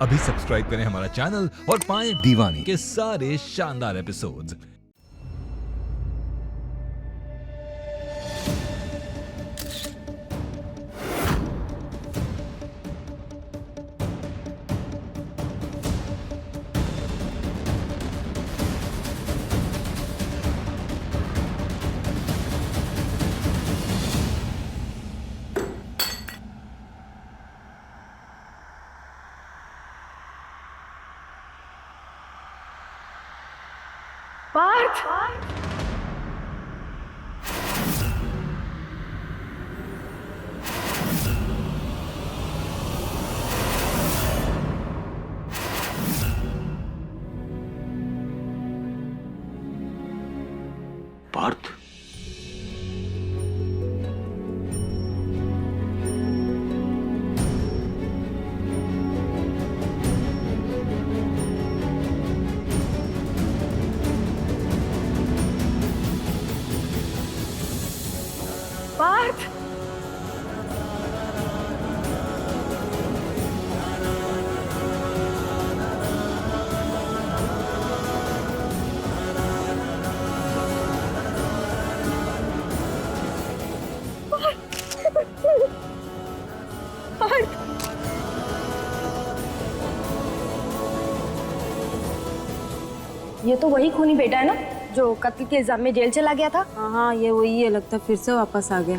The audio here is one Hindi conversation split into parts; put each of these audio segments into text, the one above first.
अभी सब्सक्राइब करें हमारा चैनल और पाएं दीवानी के सारे शानदार एपिसोड्स। पार्थ, पार्थ, पार्थ, पार्थ, ये तो वही खूनी बेटा है ना जो कत्ल के इल्जाम में जेल चला गया था। हाँ, ये वही है, लगता फिर से वापस आ गया।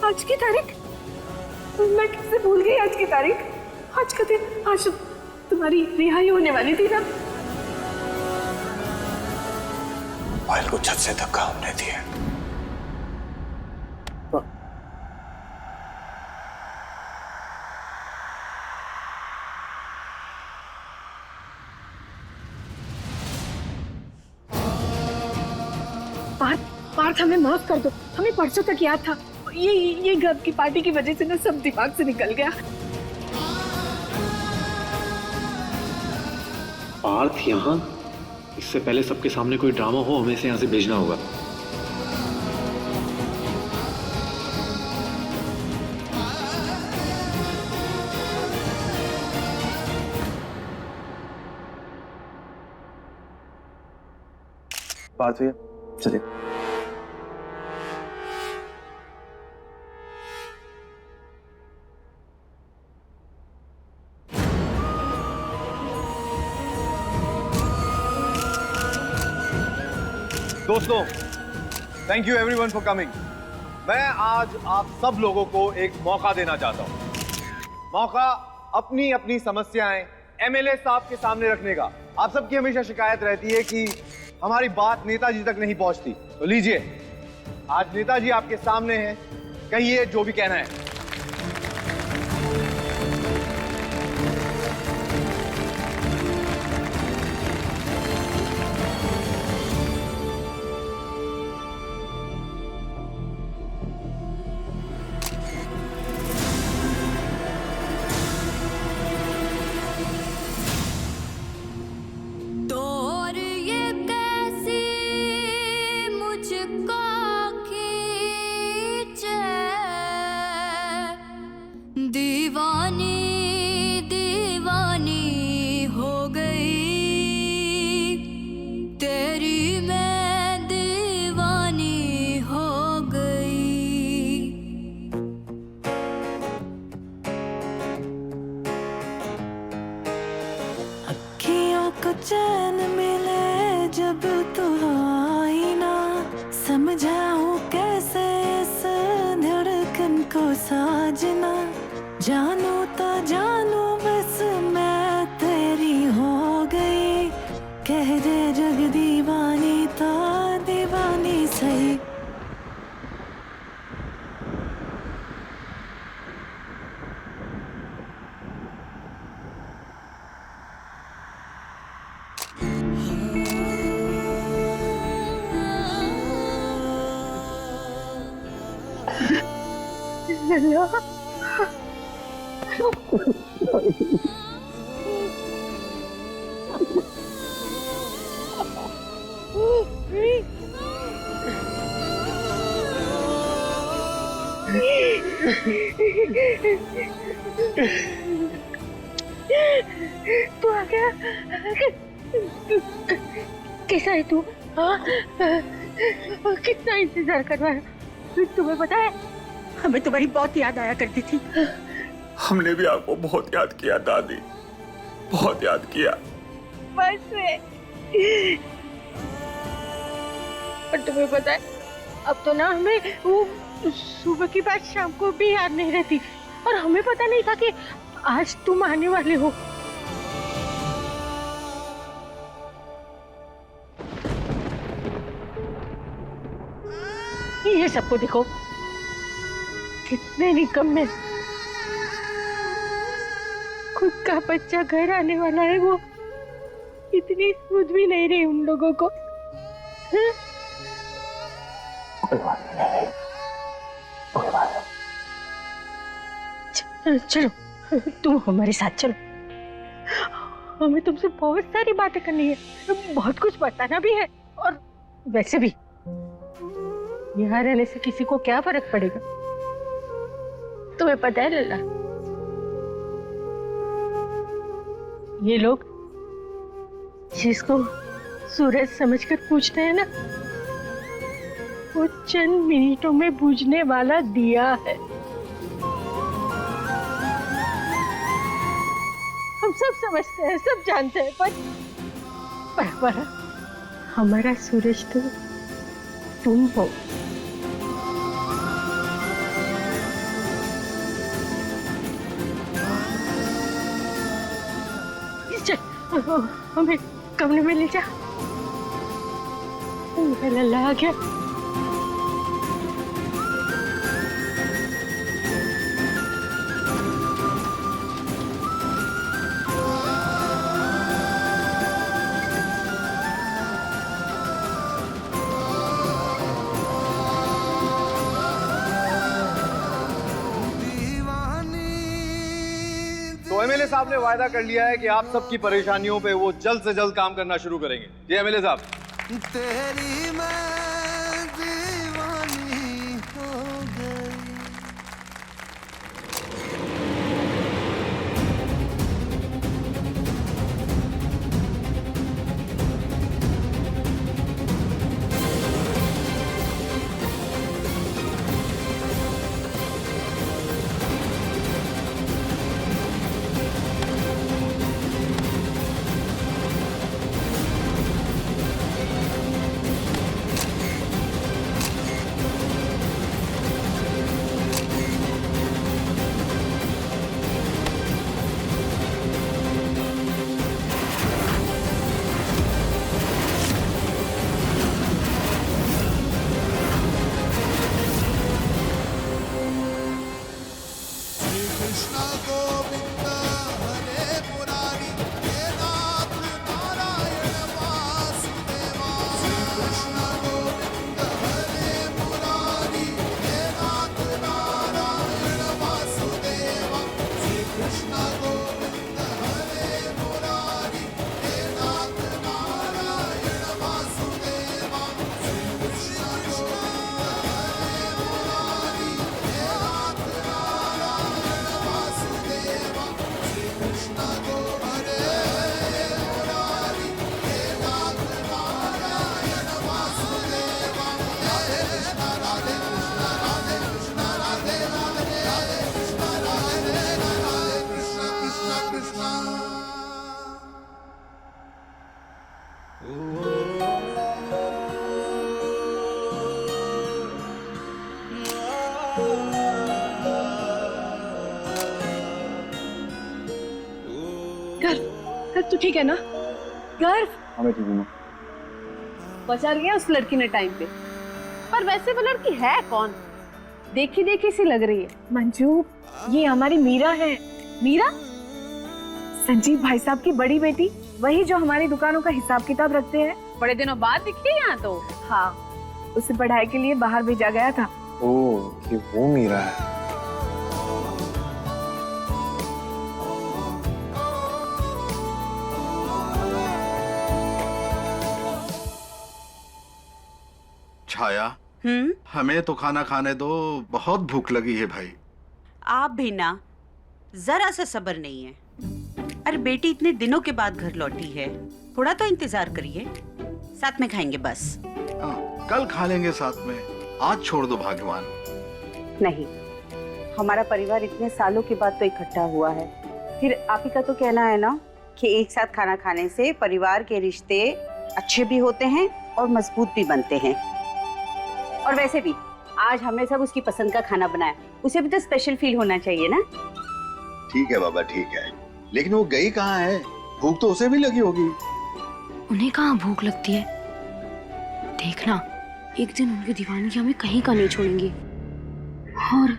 आज की तारीख, मैं कैसे भूल गई आज की तारीख। आज का दिन, आज तुम्हारी रिहाई होने वाली थी ना। पायल को छत से धक्का हमने दिया। पार्थ, पार्थ हमें माफ कर दो, हमें परसों तक याद था। ये घर की पार्टी की वजह से ना सब दिमाग से निकल गया। पार्थ यहाँ, इससे पहले सबके सामने कोई ड्रामा हो, हमें इसे यहाँ से भेजना होगा। पार्थ भैया चलिए। दोस्तों, thank you everyone for coming. मैं आज आप सब लोगों को एक मौका देना चाहता हूं। मौका अपनी अपनी समस्याएं एमएलए साहब के सामने रखने का। आप सबकी हमेशा शिकायत रहती है कि हमारी बात नेताजी तक नहीं पहुंचती, तो लीजिए, आज नेताजी आपके सामने हैं, कहिए जो भी कहना है। चैन मिले जब तो आई ना, समझाऊं कैसे इस धड़कन को साजना। जानू तो जानू बस मैं तेरी हो गई, कह दे जग दीवानी तो दीवानी सही। तू आ गया? कैसा है तू? हाँ? कितना इंतजार करवाया? तुम्हें पता है हमें तुम्हारी बहुत याद आया करती थी। हमने भी आपको बहुत याद किया दादी, बहुत याद किया। बस में। पर तुम्हें पता है अब तो ना हमें वो सुबह की बात शाम को भी याद नहीं रहती, और हमें पता नहीं था कि आज तुम आने वाले हो। ये सबको देखो, कितने निकम्मे। खुद का बच्चा घर आने वाला है, वो इतनी सूझ भी नहीं रही उन लोगों को। हाँ? कोई बात नहीं, कोई बात नहीं। चलो तुम हमारे साथ चलो, हमें तुमसे बहुत सारी बातें करनी है, बहुत कुछ बताना भी है। और वैसे भी यहाँ रहने से किसी को क्या फर्क पड़ेगा? तुम्हें पता है लल्ला, ये लोग जिसको सूरज समझकर पूछते हैं ना, वो चंद मिनटों में बुझने वाला दिया है। हम सब समझते हैं, सब जानते हैं, पर हमारा सूरज तो तुम हो। चल हमें कमरे में ले जा। लल्ला आ गया। तो एमएलए साहब ने वायदा कर लिया है कि आप सबकी परेशानियों पे वो जल्द से जल्द काम करना शुरू करेंगे। जी एमएलए साहब। तेरी मैं दीवानी हो गई। तू ठीक है ना? गर्व हमें ठीक हूँ। बचा लिया उस लड़की ने टाइम पे। पर वैसे वो लड़की है कौन? देखी देखी सी लग रही है। मंजू, ये हमारी मीरा है। मीरा? संजीव भाई साहब की बड़ी बेटी, वही जो हमारी दुकानों का हिसाब किताब रखते हैं। बड़े दिनों बाद दिखी यहाँ तो। हाँ, उसे पढ़ाई के लिए बाहर भेजा गया था। ओह, ये वो मीरा है। छाया, हमें तो खाना खाने दो, बहुत भूख लगी है भाई। आप भी ना, जरा सा सब्र नहीं है। अरे बेटी इतने दिनों के बाद घर लौटी है, थोड़ा तो इंतजार करिए, साथ में खाएंगे बस। कल खा लेंगे साथ में, आज छोड़ दो भाग्यवान। नहीं, हमारा परिवार इतने सालों के बाद तो इकट्ठा हुआ है, फिर आप ही का तो कहना है ना कि एक साथ खाना खाने से परिवार के रिश्ते अच्छे भी होते हैं और मजबूत भी बनते हैं। और वैसे भी आज हमने सब उसकी पसंद का खाना बनाया, उसे भी तो स्पेशल फील होना चाहिए ना। ठीक है बाबा, ठीक है, लेकिन वो गई कहाँ है? भूख तो उसे भी लगी होगी। उन्हें कहाँ भूख लगती है? देखना, एक दिन उनकी दीवानगी हमें कहीं का नहीं छोड़ेंगी, और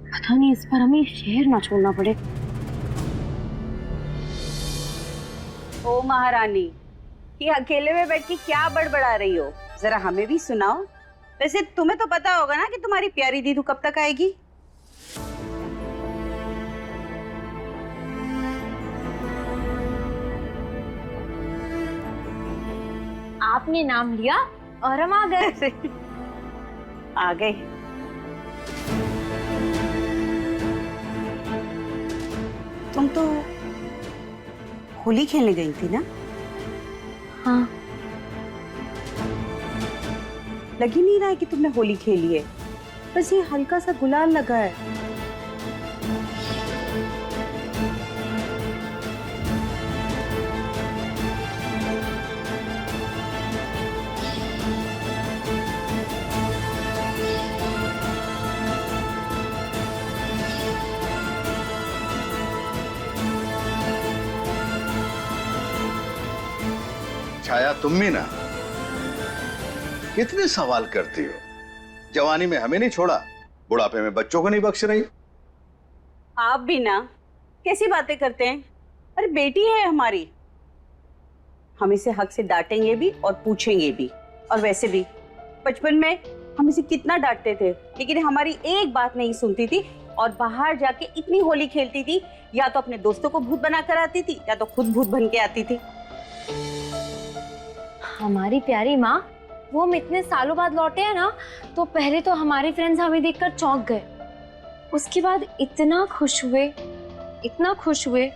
पता नहीं इस पर हमें शहर ना छोड़ना पड़े। ओ महारानी, ये अकेले में बैठ के क्या बड़बड़ा रही हो? जरा हमें भी सुनाओ। वैसे तुम्हें तो पता होगा ना कि तुम्हारी प्यारी दीदू कब तक आएगी? आपने नाम लिया और हम आ गए। आ गए। तुम तो होली खेलने गई थी ना? हाँ। लग ही नहीं रहा है कि तुमने होली खेली है, बस ये हल्का सा गुलाल लगा है। छाया, तुम भी ना कितने सवाल करती हो। जवानी में हमें नहीं छोड़ा, बुढ़ापे में बच्चों को नहीं बख्श रही। आप भी ना कैसी बातें करते हैं? अरे बेटी है हमारी, हम इसे हक से डांटेंगे भी और पूछेंगे भी। और वैसे भी बचपन में हम इसे कितना डांटते थे, लेकिन हमारी एक बात नहीं सुनती थी और बाहर जाके इतनी होली खेलती थी, या तो अपने दोस्तों को भूत बना कर आती थी या तो खुद भूत बन के आती थी। हमारी प्यारी माँ, वो हम इतने सालों बाद लौटे हैं ना, तो पहले तो हमारे फ्रेंड्स हमें देखकर चौंक गए, उसके बाद इतना खुश हुए, इतना खुश हुए,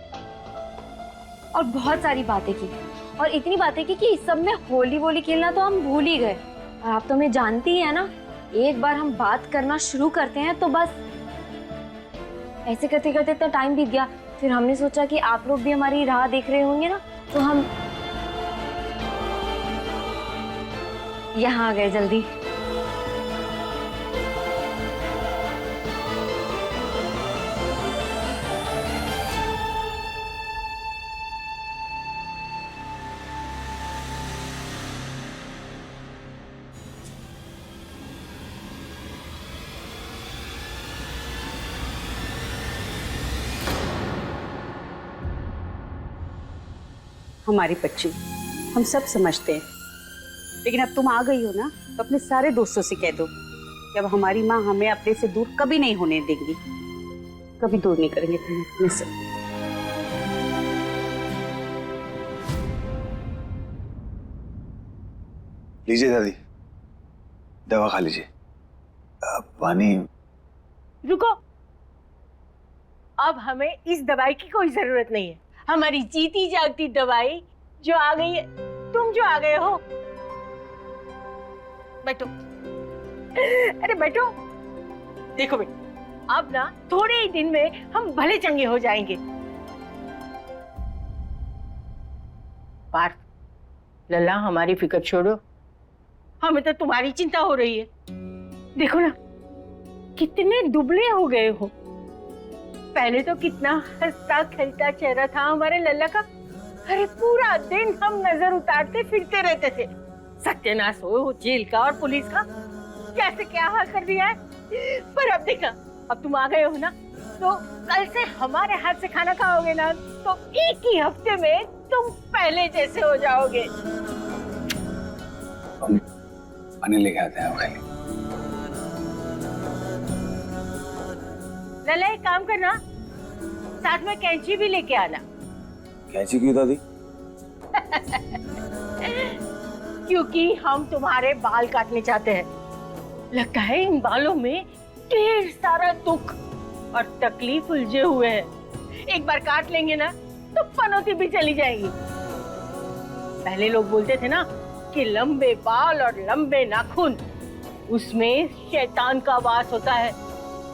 और बहुत सारी बातें की, और इतनी बातें की कि इस सब में होली वोली खेलना तो हम भूल ही गए। और आप तो हमें जानती ही है ना, एक बार हम बात करना शुरू करते हैं तो बस ऐसे करते करते इतना टाइम बीत गया। फिर हमने सोचा कि आप लोग भी हमारी राह देख रहे होंगे ना, तो हम यहाँ आ गए जल्दी। हमारी बच्ची, हम सब समझते हैं, लेकिन अब तुम आ गई हो ना, तो अपने सारे दोस्तों से कह दो कि अब हमारी माँ हमें अपने से दूर कभी नहीं होने देंगी, कभी दूर नहीं करेंगे तुम्हें अपने से। लीजिए दादी, दवा खा लीजिए। पानी। रुको, अब हमें इस दवाई की कोई जरूरत नहीं है। हमारी जीती जागती दवाई जो आ गई है, तुम जो आ गए हो। बैठो, अरे बैठो। देखो बेटा, अब ना थोड़े ही दिन में हम भले चंगे हो जाएंगे। पार्थ, लल्ला, हमारी फिक्र छोड़ो, हमें तो तुम्हारी चिंता हो रही है। देखो ना, कितने दुबले हो गए हो। पहले तो कितना हंसता खेलता चेहरा था हमारे लल्ला का। अरे पूरा दिन हम नजर उतारते फिरते रहते थे। सत्यानाश हो जेल का और पुलिस का, कैसे क्या हाल कर दिया है। पर अब देखा, अब तुम आ गए हो ना, तो कल से हमारे हाथ से खाना खाओगे ना, तो एक ही हफ्ते में तुम पहले जैसे हो जाओगे। पानी लेके आते हैं खाली। लल्ला, एक काम करना, साथ में कैंची भी लेके आना। कैंची क्यों दादी? क्योंकि हम तुम्हारे बाल काटने चाहते हैं। लगता है इन बालों में ढेर सारा दुख और तकलीफ उलझे हुए हैं। एक बार काट लेंगे ना तो पनौती भी चली जाएगी। पहले लोग बोलते थे ना कि लंबे बाल और लंबे नाखून, उसमें शैतान का वास होता है,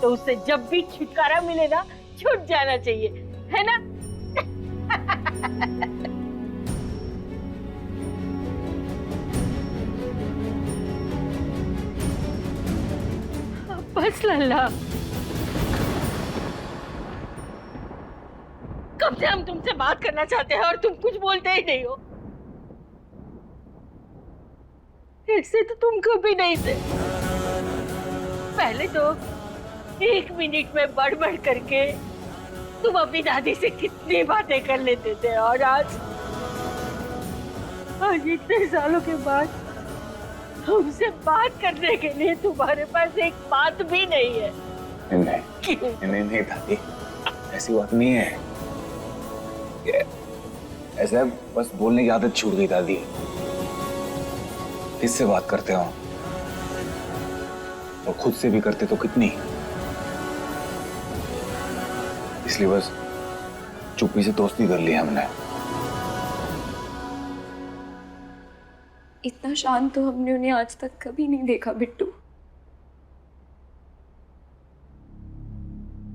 तो उससे जब भी छुटकारा मिले ना छूट जाना चाहिए, है ना? बस लल्ला, कब से हम तुमसे बात करना चाहते हैं और तुम कुछ बोलते ही नहीं हो। ऐसे तो तुम कभी नहीं थे। पहले तो 1 मिनट में बड़बड़ करके तुम अपनी दादी से कितनी बातें कर लेते थे, और आज इतने सालों के बाद हमसे बात करने के लिए तुम्हारे पास एक बात भी नहीं है। नहीं दादी, ऐसी बात नहीं है। ऐसा है, बस बोलने की आदत छूट गई दादी। किससे बात करते हो और खुद से भी करते तो कितनी, इसलिए बस चुप्पी से दोस्ती कर ली हमने। इतना शांत तो हमने उन्हें आज तक कभी नहीं देखा बिट्टू।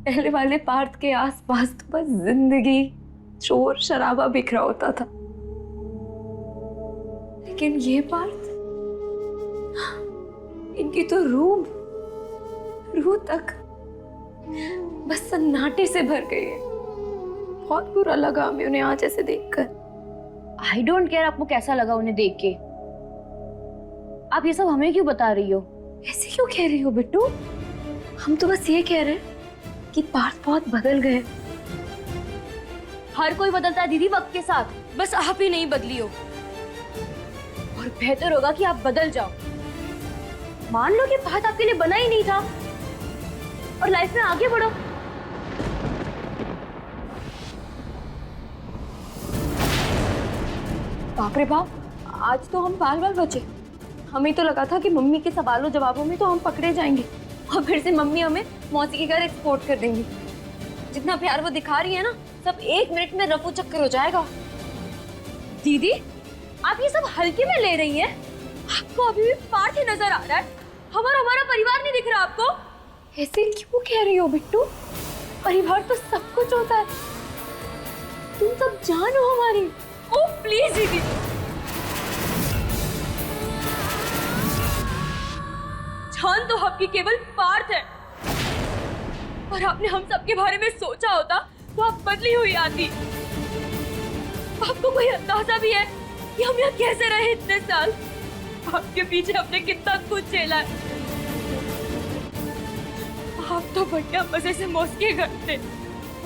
पहले वाले पार्थ के आसपास तो बस जिंदगी, शोर शराबा बिखरा होता था, लेकिन ये पार्थ, इनकी तो रूह तक बस सन्नाटे से भर गई है। बहुत बुरा लगा हमें उन्हें आज ऐसे देखकर। आई डोंट केयर आपको कैसा लगा उन्हें देख के। आप ये सब हमें क्यों बता रही हो? ऐसे क्यों कह रही हो बिट्टू? हम तो बस ये कह रहे हैं कि पार्थ बहुत बदल गए। हर कोई बदलता है दीदी वक्त के साथ, बस आप ही नहीं बदली हो। और बेहतर होगा कि आप बदल जाओ। मान लो कि पार्थ आपके लिए बना ही नहीं था और लाइफ में आगे बढ़ो। बाप रे बाप, आज तो हम बाल बाल बचे। हमें तो लगा था कि मम्मी के सवालों जवाबों में तो हम पकड़े जाएंगे और फिर से मम्मी हमें मौसी के घर एक्सपोर्ट कर देंगी। जितना प्यार वो दिखा रही है ना, सब 1 मिनट में रफू चक्कर हो जाएगा। दीदी, आप ये सब हल्के में ले रही हैं? आपको अभी भी पार्थ ही नजर आ रहा है, हमारा परिवार नहीं दिख रहा आपको? ऐसे क्यों कह रही हो बिट्टू? परिवार तो सब कुछ होता है। तुम सब जान हो हमारी। ओह प्लीज दीदी, जान तो आपकी केवल पार्थ है, और आपने हम सबके बारे में सोचा होता तो आप बदली हुई आती। आपको कोई अंदाजा भी है कि हम यहाँ कैसे रहे इतने साल? आपके पीछे हमने कितना कुछ झेला है। आप तो बढ़िया मजे से मौसी के घर थे,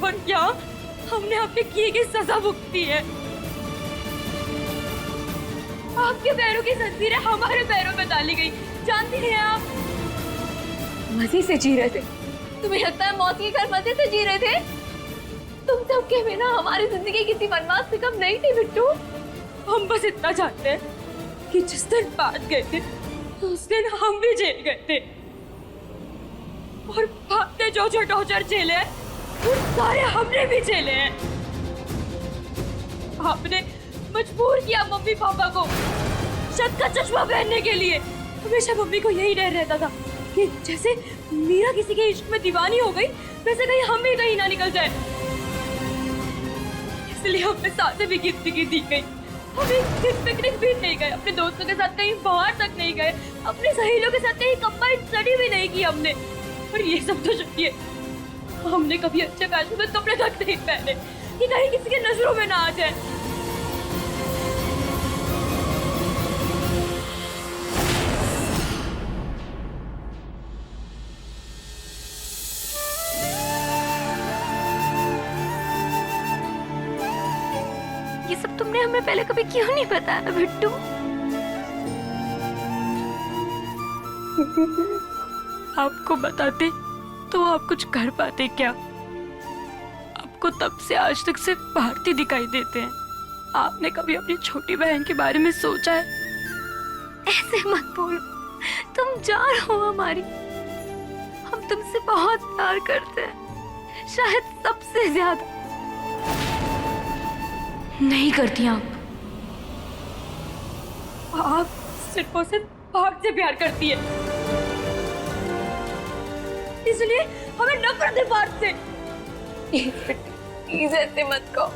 और यहाँ हमने आपने किए की सजा भुगती है। आपके पैरों की जंजीरें हमारे पैरों में डाली गई, जानती हैं आप? मजे से जी रहे थे। तुम्हें लगता है मौसी के घर मजे से जी रहे थे? तुम सबके बिना हमारी जिंदगी किसी वनवास से कम नहीं थी बिट्टू। हम बस इतना जानते हैं कि जिस दिन पार्थ गए थे तो उस दिन हम भी जेल गए थे, और पार्थ ने जो टॉर्चर झेले हैं वो सारे हमने भी झेले हैं। आपने मजबूर किया मम्मी पापा को शक का चश्मा पहनने के लिए। हमेशा मम्मी को यही डर रहता था कि जैसे मीरा किसी के इश्क में दीवानी हो गई, वैसे कहीं हम भी कहीं ना निकल जाए। इसलिए हमें सांसें भी गिनती दी गई। हम एक पिकनिक भी नहीं गए, अपने दोस्तों के साथ कहीं बाहर तक नहीं गए, अपने सहेलियों के साथ कहीं कंबाइंड स्टडी भी नहीं की हमने। और ये सब तो छुट्टी है, हमने कभी अच्छे फैशन में कपड़े तक नहीं पहने कि कहीं किसी के नजरों में ना आ जाए। ये सब तुमने हमें पहले कभी क्यों नहीं बताया बिट्टू? आपको बताते तो आप कुछ कर पाते क्या? आपको तब से आज तक सिर्फ भारती दिखाई देते हैं। आपने कभी अपनी छोटी बहन के बारे में सोचा है? ऐसे मत बोलो, तुम तुम जान हो हमारी, हम तुमसे बहुत प्यार करते हैं, शायद सबसे ज्यादा। नहीं करती आप सिर्फ और सिर्फ भाग से प्यार करती है, इसलिए हमें नफरत है भाग से। प्लीज ऐसे मत कहो,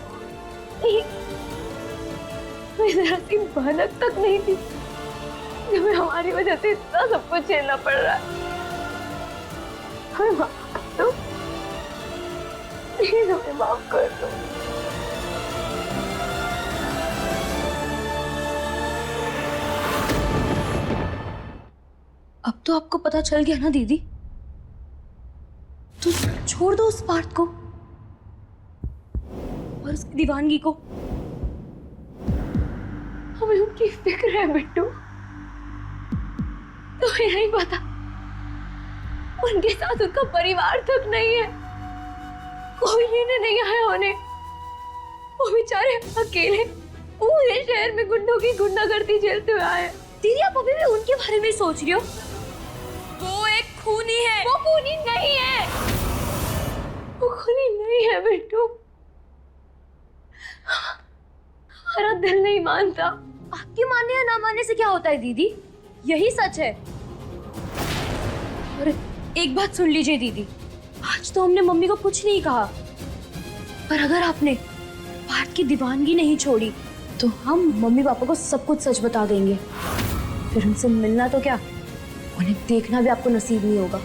जरा की भनक तक नहीं थी, हमें हमारी वजह से इतना सब कुछ झेलना पड़ रहा है। हमें माफ कर दो, प्लीज हमें माफ कर दो। अब तो आपको पता चल गया ना दीदी, तो छोड़ दो उस पार्थ को और उसकी दीवानगी को। हमें उनकी फिक्र है बिट्टू, तुम्हें नहीं पता, उनके साथ उनका परिवार तक नहीं है, कोई लेने नहीं आया उन्हें। वो बेचारे अकेले पूरे शहर में गुंडों की गुंडागर्दी झेलते हुए आए। दीदी आप अभी भी उनके बारे में सोच रही हो? वो एक खूनी है। वो खूनी नहीं है, वो खूनी नहीं है बिट्टू, हमारा दिल नहीं मानता। आपके मानने या ना मानने से क्या होता है दीदी, यही सच है। और एक बात सुन लीजिए दीदी, आज तो हमने मम्मी को कुछ नहीं कहा, पर अगर आपने पार्थ की दीवानगी नहीं छोड़ी तो हम मम्मी पापा को सब कुछ सच बता देंगे। फिर उनसे मिलना तो क्या, उन्हें देखना भी आपको नसीब नहीं होगा।